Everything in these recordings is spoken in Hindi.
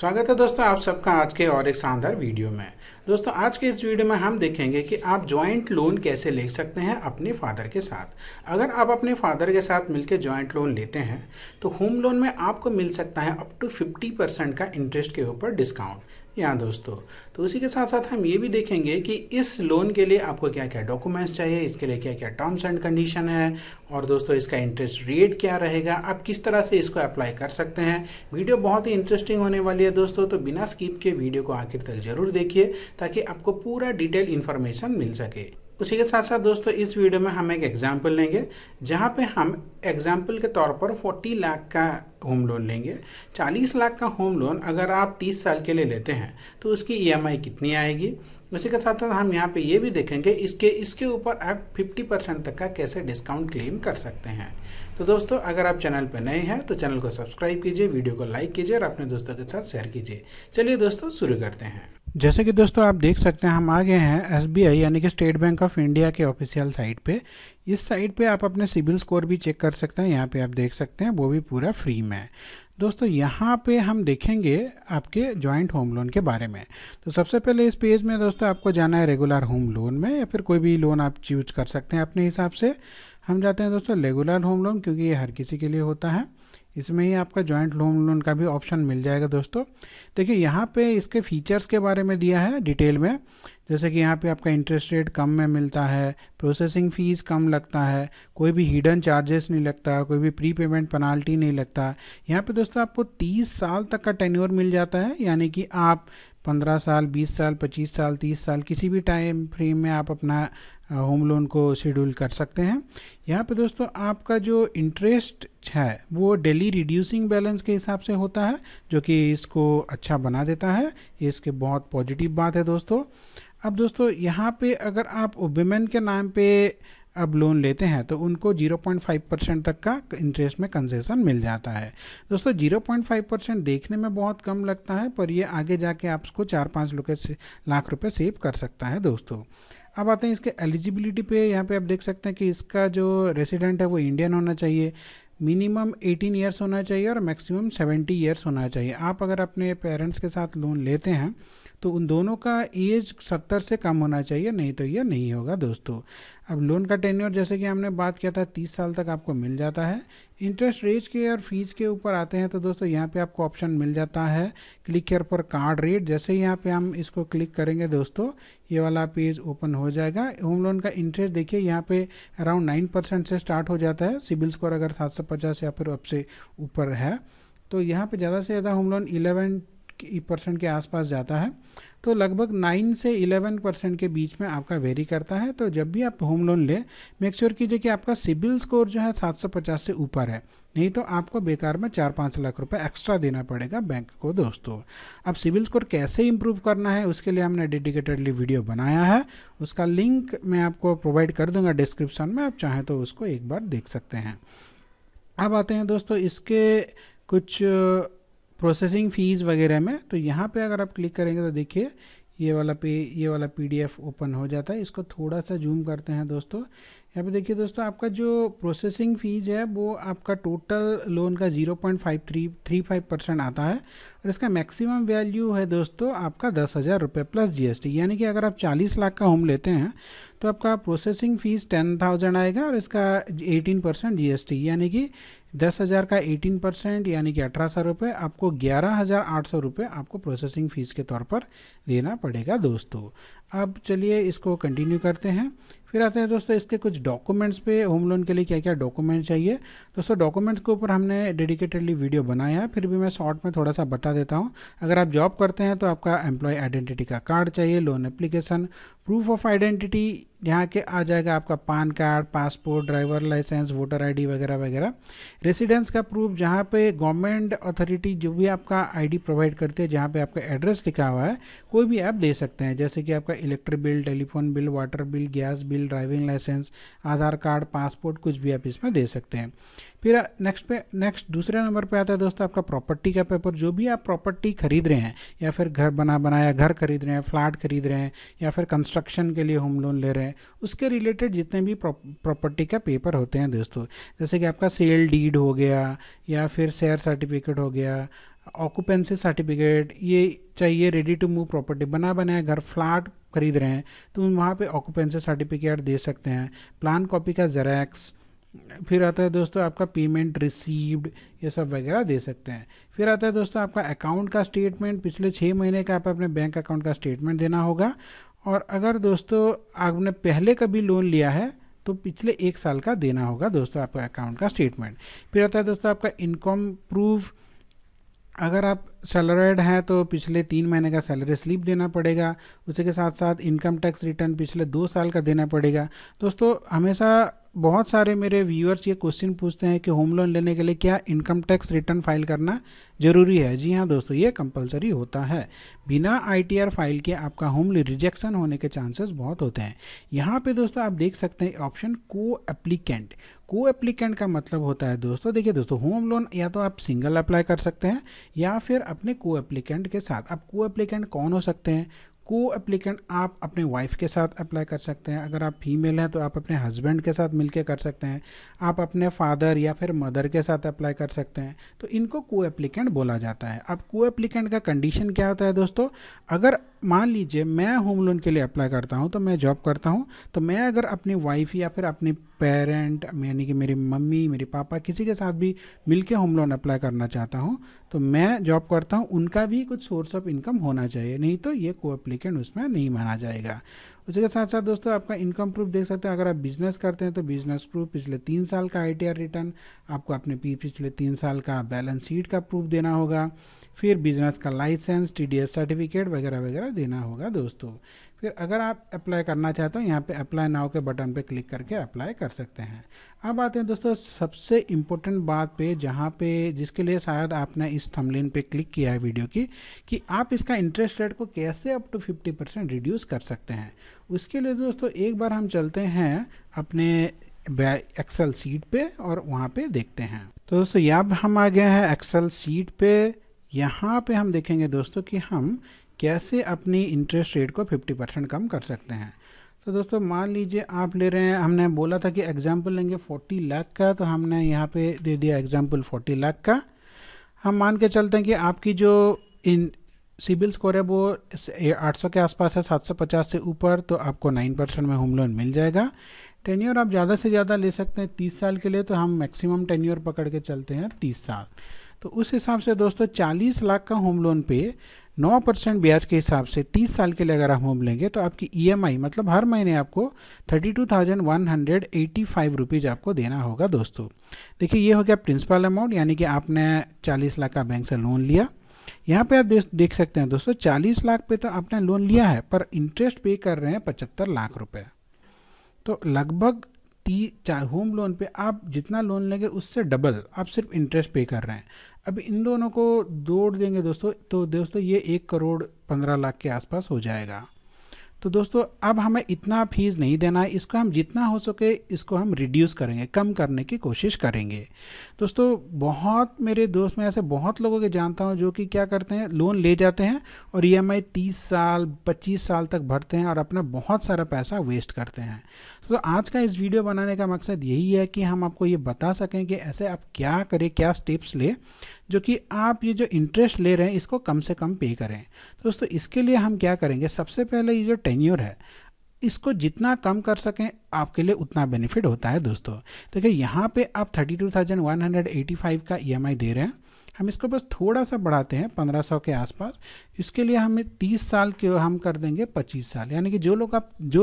स्वागत है दोस्तों आप सबका आज के और एक शानदार वीडियो में। दोस्तों आज के इस वीडियो में हम देखेंगे कि आप जॉइंट लोन कैसे ले सकते हैं अपने फादर के साथ। अगर आप अपने फादर के साथ मिलकर जॉइंट लोन लेते हैं तो होम लोन में आपको मिल सकता है अप टू 50% का इंटरेस्ट के ऊपर डिस्काउंट। यहाँ दोस्तों तो उसी के साथ साथ हम ये भी देखेंगे कि इस लोन के लिए आपको क्या क्या डॉक्यूमेंट्स चाहिए, इसके लिए क्या क्या टर्म्स एंड कंडीशन है, और दोस्तों इसका इंटरेस्ट रेट क्या रहेगा, आप किस तरह से इसको अप्लाई कर सकते हैं। वीडियो बहुत ही इंटरेस्टिंग होने वाली है दोस्तों, तो बिना स्किप के वीडियो को आखिर तक जरूर देखिए ताकि आपको पूरा डिटेल इन्फॉर्मेशन मिल सके। उसी के साथ साथ दोस्तों इस वीडियो में हम एक एग्जाम्पल लेंगे जहाँ पे हम एग्जाम्पल के तौर पर 40 लाख का होम लोन लेंगे। 40 लाख का होम लोन अगर आप 30 साल के लिए लेते हैं तो उसकी ईएमआई कितनी आएगी। उसी के साथ साथ हम यहाँ पे ये भी देखेंगे इसके ऊपर आप 50% तक का कैसे डिस्काउंट क्लेम कर सकते हैं। तो दोस्तों अगर आप चैनल पर नए हैं तो चैनल को सब्सक्राइब कीजिए, वीडियो को लाइक कीजिए और अपने दोस्तों के साथ शेयर कीजिए। चलिए दोस्तों शुरू करते हैं। जैसे कि दोस्तों आप देख सकते हैं हम आ गए हैं एसबीआई यानी कि स्टेट बैंक ऑफ इंडिया के ऑफिशियल साइट पे। इस साइट पे आप अपने सिबिल स्कोर भी चेक कर सकते हैं। यहाँ पे आप देख सकते हैं वो भी पूरा फ्री में है। दोस्तों यहाँ पे हम देखेंगे आपके जॉइंट होम लोन के बारे में। तो सबसे पहले इस पेज में दोस्तों आपको जाना है रेगुलर होम लोन में, या फिर कोई भी लोन आप चूज कर सकते हैं अपने हिसाब से। हम जाते हैं दोस्तों रेगुलर होम लोन, क्योंकि ये हर किसी के लिए होता है। इसमें ही आपका जॉइंट होम लोन का भी ऑप्शन मिल जाएगा दोस्तों। देखिए यहाँ पे इसके फीचर्स के बारे में दिया है डिटेल में, जैसे कि यहाँ पे आपका इंटरेस्ट रेट कम में मिलता है, प्रोसेसिंग फ़ीस कम लगता है, कोई भी हिडन चार्जेस नहीं लगता, कोई भी प्री पेमेंट पेनाल्टी नहीं लगता। यहाँ पे दोस्तों आपको 30 साल तक का टेन्योर मिल जाता है, यानी कि आप 15 साल, 20 साल, 25 साल, 30 साल किसी भी टाइम फ्रेम में आप अपना होम लोन को शेड्यूल कर सकते हैं। यहाँ पे दोस्तों आपका जो इंटरेस्ट है वो डेली रिड्यूसिंग बैलेंस के हिसाब से होता है, जो कि इसको अच्छा बना देता है। ये इसके बहुत पॉजिटिव बात है दोस्तों। अब दोस्तों यहाँ पे अगर आप वुमेन के नाम पे अब लोन लेते हैं तो उनको 0.5% तक का इंटरेस्ट में कंसेशन मिल जाता है। दोस्तों 0.5% देखने में बहुत कम लगता है, पर ये आगे जाके आपको 4-5 लाख रुपए सेव कर सकता है दोस्तों। अब आते हैं इसके एलिजिबिलिटी पे। यहाँ पे आप देख सकते हैं कि इसका जो रेसिडेंट है वो इंडियन होना चाहिए, मिनिमम 18 ईयर्स होना चाहिए और मैक्सिमम 70 ईयर्स होना चाहिए। आप अगर अपने पेरेंट्स के साथ लोन लेते हैं तो उन दोनों का एज 70 से कम होना चाहिए, नहीं तो ये नहीं होगा दोस्तों। अब लोन का टेन्योर जैसे कि हमने बात किया था 30 साल तक आपको मिल जाता है। इंटरेस्ट रेट के और फीस के ऊपर आते हैं तो दोस्तों यहाँ पे आपको ऑप्शन मिल जाता है क्लिक केयर पर कार्ड रेट। जैसे ही यहाँ पे हम इसको क्लिक करेंगे दोस्तों ये वाला पेज ओपन हो जाएगा। होम लोन का इंटरेस्ट देखिए यहाँ पे अराउंड 9% से स्टार्ट हो जाता है। सिबिल स्कोर अगर 750 या फिर अब से ऊपर है तो यहाँ पे ज़्यादा से ज़्यादा होम लोन 11% के आसपास जाता है, तो लगभग 9 से 11% के बीच में आपका वेरी करता है। तो जब भी आप होम लोन लें मेक श्योर कीजिए कि आपका सिबिल स्कोर जो है 750 से ऊपर है, नहीं तो आपको बेकार में 4-5 लाख रुपए एक्स्ट्रा देना पड़ेगा बैंक को दोस्तों। अब सिबिल स्कोर कैसे इंप्रूव करना है उसके लिए हमने डेडिकेटेडली वीडियो बनाया है, उसका लिंक मैं आपको प्रोवाइड कर दूंगा डिस्क्रिप्शन में, आप चाहें तो उसको एक बार देख सकते हैं। अब आते हैं दोस्तों इसके कुछ प्रोसेसिंग फ़ीस वगैरह में। तो यहाँ पे अगर आप क्लिक करेंगे तो देखिए ये वाला पीडीएफ ओपन हो जाता है। इसको थोड़ा सा जूम करते हैं दोस्तों। यहाँ पे देखिए दोस्तों आपका जो प्रोसेसिंग फ़ीस है वो आपका टोटल लोन का 0.535% आता है, और इसका मैक्सिमम वैल्यू है दोस्तों आपका 10,000 रुपये प्लस जीएसटी। यानी कि अगर आप 40 लाख का होम लेते हैं तो आपका प्रोसेसिंग फ़ीस 10,000 आएगा और इसका 18% जीएसटी, यानी कि 10,000 का 18% यानी कि 1,800 रुपये, आपको 11,800 रुपये आपको प्रोसेसिंग फ़ीस के तौर पर देना पड़ेगा दोस्तों। अब चलिए इसको कंटिन्यू करते हैं। फिर आते हैं दोस्तों इसके कुछ डॉक्यूमेंट्स पे। होम लोन के लिए क्या क्या डॉक्यूमेंट चाहिए दोस्तों, डॉक्यूमेंट्स के ऊपर हमने डेडिकेटेडली वीडियो बनाया है, फिर भी मैं शॉर्ट में थोड़ा सा बता देता हूँ। अगर आप जॉब करते हैं तो आपका एम्प्लॉय आइडेंटिटी का कार्ड चाहिए, loan application, proof of identity यहाँ के आ जाएगा आपका PAN card, passport, driver licence, voter ID वगैरह वगैरह। रेसिडेंस का प्रूफ, जहाँ पे गवर्नमेंट अथॉरिटी जो भी आपका आईडी प्रोवाइड करती है, जहाँ पे आपका एड्रेस लिखा हुआ है, कोई भी आप दे सकते हैं, जैसे कि आपका electric bill, telephone bill, water bill, gas bill, driving licence, Aadhaar card, passport, कुछ भी आप इसमें दे सकते हैं। फिर नेक्स्ट दूसरे नंबर पे आता है दोस्तों आपका प्रॉपर्टी का पेपर। जो भी आप प्रॉपर्टी खरीद रहे हैं या फिर घर बनाया घर खरीद रहे हैं, फ्लैट खरीद रहे हैं या फिर कंस्ट्रक्शन के लिए होम लोन ले रहे हैं, उसके रिलेटेड जितने भी प्रॉपर्टी का पेपर होते हैं दोस्तों, जैसे कि आपका सेल डीड हो गया या फिर शेयर सर्टिफिकेट हो गया, ऑक्यूपेंसी सर्टिफिकेट ये चाहिए, रेडी टू मूव प्रॉपर्टी, बना बनाया घर फ्लैट खरीद रहे हैं तो वहाँ पे ऑक्यूपेंसी सर्टिफिकेट दे सकते हैं, प्लान कॉपी का जेरॉक्स, फिर आता है दोस्तों आपका पेमेंट रिसीव्ड, ये सब वगैरह दे सकते हैं। फिर आता है दोस्तों आपका अकाउंट का स्टेटमेंट, पिछले 6 महीने का आप अपने बैंक अकाउंट का स्टेटमेंट देना होगा। और अगर दोस्तों आपने पहले कभी लोन लिया है तो पिछले 1 साल का देना होगा दोस्तों आपका अकाउंट का स्टेटमेंट। फिर आता है दोस्तों आपका इनकम प्रूफ, अगर आप सैलरीड हैं तो पिछले 3 महीने का सैलरी स्लिप देना पड़ेगा, उसी के साथ साथ इनकम टैक्स रिटर्न पिछले 2 साल का देना पड़ेगा। दोस्तों हमेशा बहुत सारे मेरे व्यूअर्स ये क्वेश्चन पूछते हैं कि होम लोन लेने के लिए क्या इनकम टैक्स रिटर्न फाइल करना ज़रूरी है। जी हाँ दोस्तों, ये कंपलसरी होता है। बिना ITR फाइल के आपका होम लोन रिजेक्शन होने के चांसेस बहुत होते हैं। यहाँ पे दोस्तों आप देख सकते हैं ऑप्शन को एप्लीकेंट। को एप्लीकेंट का मतलब होता है दोस्तों, देखिए दोस्तों, होम लोन या तो आप सिंगल अप्लाई कर सकते हैं या फिर अपने को एप्लीकेंट के साथ। अब को एप्लीकेंट कौन हो सकते हैं? को एप्लीकेंट आप अपने वाइफ के साथ अप्लाई कर सकते हैं, अगर आप फीमेल हैं तो आप अपने हस्बैंड के साथ मिलके कर सकते हैं, आप अपने फादर या फिर मदर के साथ अप्लाई कर सकते हैं, तो इनको को एप्लीकेंट बोला जाता है। अब को एप्लीकेंट का कंडीशन क्या होता है दोस्तों, अगर मान लीजिए मैं होम लोन के लिए अप्लाई करता हूं, तो मैं जॉब करता हूं, तो मैं अगर अपनी वाइफ या फिर अपने पेरेंट यानी कि मेरी मम्मी मेरे पापा किसी के साथ भी मिलके होम लोन अप्लाई करना चाहता हूं, तो मैं जॉब करता हूं, उनका भी कुछ सोर्स ऑफ इनकम होना चाहिए, नहीं तो ये को एप्लीकेंट उसमें नहीं माना जाएगा। उसी के साथ साथ दोस्तों आपका इनकम प्रूफ देख सकते हैं, अगर आप बिजनेस करते हैं तो बिजनेस प्रूफ, पिछले 3 साल का ITR रिटर्न, आपको अपने पिछले 3 साल का बैलेंस शीट का प्रूफ देना होगा, फिर बिजनेस का लाइसेंस, TDS सर्टिफिकेट वगैरह वगैरह देना होगा दोस्तों। फिर अगर आप अप्लाई करना चाहते हो, यहाँ पे अप्लाई नाउ के बटन पे क्लिक करके अप्लाई कर सकते हैं। अब आते हैं दोस्तों सबसे इम्पोर्टेंट बात पे, जहाँ पे जिसके लिए शायद आपने इस थंबनेल पे क्लिक किया है वीडियो की, कि आप इसका इंटरेस्ट रेट को कैसे अप टू 50% रिड्यूस कर सकते हैं। उसके लिए दोस्तों एक बार हम चलते हैं अपने एक्सेल सीट पे और वहाँ पे देखते हैं। तो दोस्तों यहाँ हम आ गए हैं एक्सेल सीट पे। यहाँ पे हम देखेंगे दोस्तों कि हम कैसे अपनी इंटरेस्ट रेट को 50% कम कर सकते हैं। तो दोस्तों मान लीजिए आप ले रहे हैं, हमने बोला था कि एग्जाम्पल लेंगे 40 लाख का, तो हमने यहाँ पे दे दिया एग्जाम्पल 40 लाख का। हम मान के चलते हैं कि आपकी जो इन सिबिल स्कोर है वो 800 के आसपास है, 750 से ऊपर, तो आपको 9% में होम लोन मिल जाएगा। टेन्योर आप ज़्यादा से ज़्यादा ले सकते हैं 30 साल के लिए, तो हम मैक्सिमम टेन्योर पकड़ के चलते हैं 30 साल। तो उस हिसाब से दोस्तों 40 लाख का होम लोन पे 9% ब्याज के हिसाब से 30 साल के लिए अगर आप होम लेंगे तो आपकी EMI मतलब हर महीने आपको 32,185 रुपीज़ आपको देना होगा दोस्तों। देखिए ये हो गया प्रिंसिपल अमाउंट, यानी कि आपने 40 लाख का बैंक से लोन लिया। यहाँ पे आप देख सकते हैं दोस्तों 40 लाख पे तो आपने लोन लिया है, पर इंटरेस्ट पे कर रहे हैं 75 लाख रुपए। तो लगभग होम लोन पे आप जितना लोन लेंगे उससे डबल आप सिर्फ इंटरेस्ट पे कर रहे हैं। अब इन दोनों को जोड़ देंगे दोस्तों, तो दोस्तों ये 1,15,00,000 के आसपास हो जाएगा। तो दोस्तों अब हमें इतना फीस नहीं देना है, इसको हम जितना हो सके इसको हम रिड्यूस करेंगे, कम करने की कोशिश करेंगे। दोस्तों बहुत मेरे दोस्त में ऐसे बहुत लोगों के जानता हूँ जो कि क्या करते हैं, लोन ले जाते हैं और EMI 30 साल 25 साल तक भरते हैं और अपना बहुत सारा पैसा वेस्ट करते हैं। तो आज का इस वीडियो बनाने का मकसद यही है कि हम आपको ये बता सकें कि ऐसे आप क्या करें, क्या स्टेप्स लें जो कि आप ये जो इंटरेस्ट ले रहे हैं इसको कम से कम पे करें। दोस्तों इसके लिए हम क्या करेंगे, सबसे पहले ये जो टेन्योर है इसको जितना कम कर सकें आपके लिए उतना बेनिफिट होता है दोस्तों। देखिए यहाँ पे आप 32,185 का EMI दे रहे हैं, हम इसको बस थोड़ा सा बढ़ाते हैं 1500 के आसपास। इसके लिए हमें 30 साल के हम कर देंगे 25 साल, यानी कि जो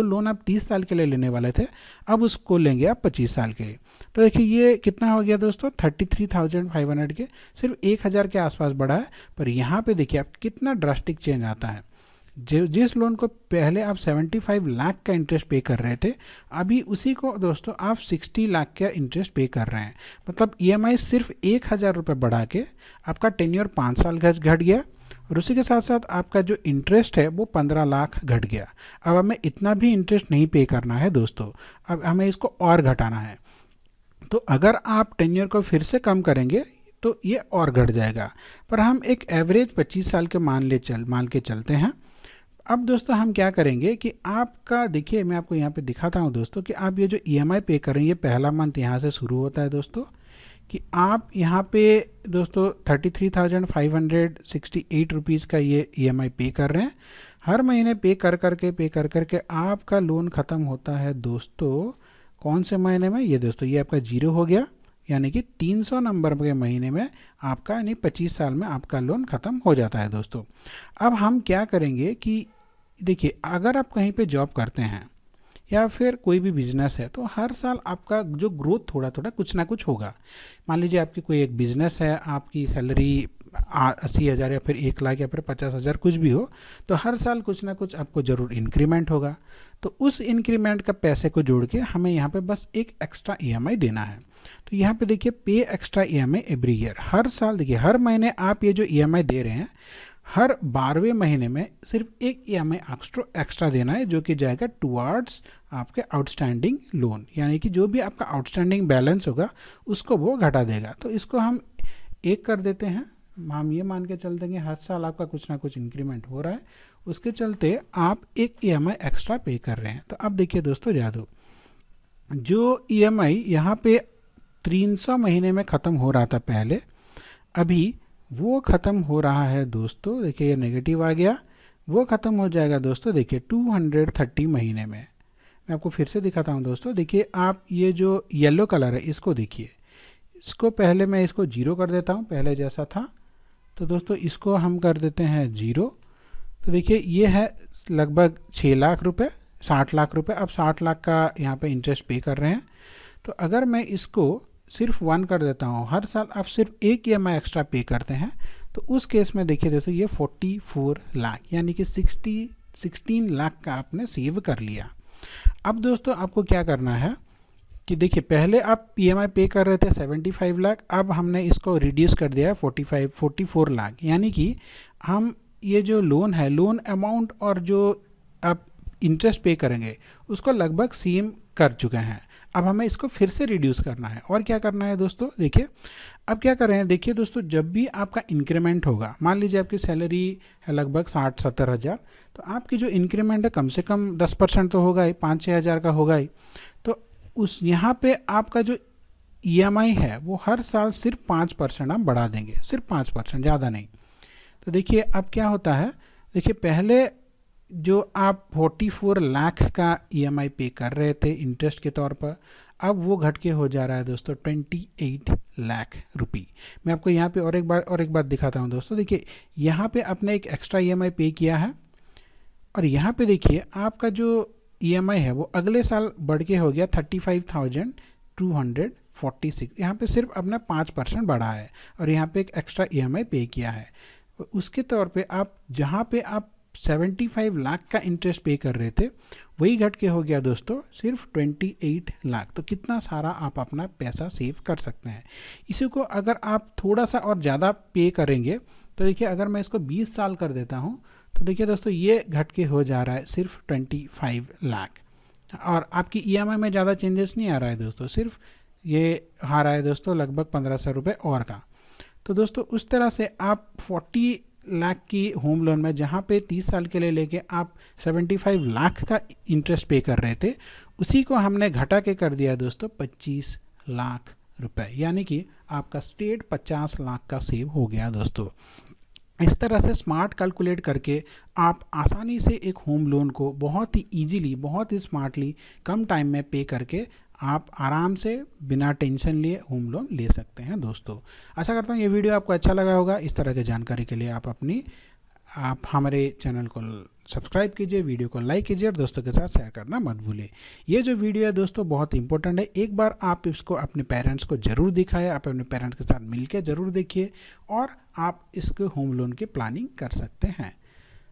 लोन आप 30 साल के लिए लेने वाले थे अब उसको लेंगे आप 25 साल के लिए। तो देखिए ये कितना हो गया दोस्तों, 33,500 के सिर्फ 1,000 के आसपास बढ़ा है। पर यहाँ पे देखिए आप कितना ड्रास्टिक चेंज आता है। जिस लोन को पहले आप 75 लाख का इंटरेस्ट पे कर रहे थे, अभी उसी को दोस्तों आप 60 लाख का इंटरेस्ट पे कर रहे हैं। मतलब EMI सिर्फ 1,000 रुपये बढ़ा के आपका टेन्योर 5 साल घट गया और उसी के साथ साथ आपका जो इंटरेस्ट है वो 15 लाख घट गया। अब हमें इतना भी इंटरेस्ट नहीं पे करना है दोस्तों, अब हमें इसको और घटाना है। तो अगर आप टेन्योर को फिर से कम करेंगे तो ये और घट जाएगा, पर हम एक एवरेज 25 साल के मान के चलते हैं। अब दोस्तों हम क्या करेंगे कि आपका देखिए मैं आपको यहाँ पे दिखाता हूँ दोस्तों कि आप ये जो EMI पे करें, ये पहला मंथ यहाँ से शुरू होता है दोस्तों। कि आप यहाँ पे दोस्तों 33,568 रुपीज़ का ये EMI पे कर रहे हैं। हर महीने पे कर करके आपका लोन ख़त्म होता है दोस्तों कौन से महीने में, ये दोस्तों ये आपका 0 हो गया, यानी कि 300 नंबर के महीने में आपका, यानी 25 साल में आपका लोन ख़त्म हो जाता है दोस्तों। अब हम क्या करेंगे कि देखिए, अगर आप कहीं पे जॉब करते हैं या फिर कोई भी बिजनेस है तो हर साल आपका जो ग्रोथ थोड़ा थोड़ा कुछ ना कुछ होगा। मान लीजिए आपकी कोई एक बिजनेस है, आपकी सैलरी 80,000 या फिर 1 लाख या फिर 50,000 कुछ भी हो, तो हर साल कुछ ना कुछ आपको ज़रूर इंक्रीमेंट होगा। तो उस इंक्रीमेंट का पैसे को जोड़ के हमें यहाँ पे बस एक एक्स्ट्रा EMI देना है। तो यहाँ पे देखिए, पे एक्स्ट्रा EMI एवरी ईयर, हर साल देखिए हर महीने आप ये जो EMI दे रहे हैं, हर 12वें महीने में सिर्फ एक EMI एक्स्ट्रा देना है, जो कि जाएगा टुवर्ड्स आपके आउटस्टैंडिंग लोन, यानी कि जो भी आपका आउटस्टैंडिंग बैलेंस होगा उसको वो घटा देगा। तो इसको हम 1 कर देते हैं। हम ये मान के चलते हैं कि हर साल आपका कुछ ना कुछ इंक्रीमेंट हो रहा है, उसके चलते आप एक EMI एक्स्ट्रा पे कर रहे हैं। तो अब देखिए दोस्तों, जादू जो EMI यहाँ पे 300 महीने में ख़त्म हो रहा था पहले, अभी वो ख़त्म हो रहा है दोस्तों, देखिए ये नेगेटिव आ गया, वो ख़त्म हो जाएगा दोस्तों देखिए 230 महीने में। मैं आपको फिर से दिखाता हूँ दोस्तों, देखिए आप ये जो येलो कलर है इसको देखिए, इसको पहले मैं इसको 0 कर देता हूँ, पहले जैसा था। तो दोस्तों इसको हम कर देते हैं 0। तो देखिए ये है लगभग 6 लाख रुपए, 60 लाख रुपए। अब 60 लाख का यहाँ पे इंटरेस्ट पे कर रहे हैं। तो अगर मैं इसको सिर्फ 1 कर देता हूँ, हर साल आप सिर्फ एक EMI एक्स्ट्रा पे करते हैं, तो उस केस में देखिए दोस्तों ये 44 लाख, यानी कि 16 लाख का आपने सेव कर लिया। अब दोस्तों आपको क्या करना है कि देखिए, पहले आप EMI पे कर रहे थे 75 लाख, अब हमने इसको रिड्यूस कर दिया है 44 लाख, यानी कि हम ये जो लोन है, लोन अमाउंट और जो आप इंटरेस्ट पे करेंगे उसको लगभग सेम कर चुके हैं। अब हमें इसको फिर से रिड्यूस करना है। और क्या करना है दोस्तों, देखिए अब क्या कर रहे हैं, देखिए दोस्तों जब भी आपका इंक्रीमेंट होगा, मान लीजिए आपकी सैलरी है लगभग 60-70 हज़ार, तो आपकी जो इंक्रीमेंट है कम से कम 10% तो होगा ही, 5-6 हज़ार का होगा ही। तो उस यहाँ पे आपका जो EMI है वो हर साल सिर्फ 5% आप बढ़ा देंगे, सिर्फ 5%, ज़्यादा नहीं। तो देखिए अब क्या होता है, देखिए पहले जो आप 44 लाख का EMI पे कर रहे थे इंटरेस्ट के तौर पर, अब वो घट के हो जा रहा है दोस्तों 28 लाख रुपये। मैं आपको यहाँ पे और एक बार दिखाता हूँ दोस्तों, देखिए यहाँ पे आपने एक एक्स्ट्रा EMI पे किया है, और यहाँ पे देखिए आपका जो EMI है वो अगले साल बढ़ के हो गया 35,246। यहाँ पे सिर्फ अपना 5% बढ़ा है, और यहाँ पे एक एक्स्ट्रा EMI पे किया है। उसके तौर पे आप जहाँ पे आप 75 लाख का इंटरेस्ट पे कर रहे थे, वही घट के हो गया दोस्तों सिर्फ 28 लाख। तो कितना सारा आप अपना पैसा सेव कर सकते हैं। इसी को अगर आप थोड़ा सा और ज़्यादा पे करेंगे, तो देखिए अगर मैं इसको 20 साल कर देता हूँ, तो देखिए दोस्तों ये घट के हो जा रहा है सिर्फ 25 लाख, और आपकी EMI में ज़्यादा चेंजेस नहीं आ रहा है दोस्तों, सिर्फ ये आ रहा है दोस्तों लगभग 1500 रुपये और का। तो दोस्तों उस तरह से आप 40 लाख की होम लोन में, जहाँ पे 30 साल के लिए लेके आप 75 लाख का इंटरेस्ट पे कर रहे थे, उसी को हमने घटा के कर दिया दोस्तों 25 लाख रुपए, यानी कि आपका स्टेट 50 लाख का सेव हो गया दोस्तों। इस तरह से स्मार्ट कैलकुलेट करके आप आसानी से एक होम लोन को बहुत ही ईजीली, बहुत ही स्मार्टली, कम टाइम में पे करके आप आराम से बिना टेंशन लिए होम लोन ले सकते हैं दोस्तों। आशा करता हूँ ये वीडियो आपको अच्छा लगा होगा। इस तरह की जानकारी के लिए आप हमारे चैनल को सब्सक्राइब कीजिए, वीडियो को लाइक कीजिए और दोस्तों के साथ शेयर करना मत भूलिए। ये जो वीडियो है दोस्तों बहुत इंपॉर्टेंट है, एक बार आप इसको अपने पेरेंट्स को ज़रूर दिखाएं, आप अपने पेरेंट्स के साथ मिलकर ज़रूर देखिए, और आप इसको होम लोन की प्लानिंग कर सकते हैं।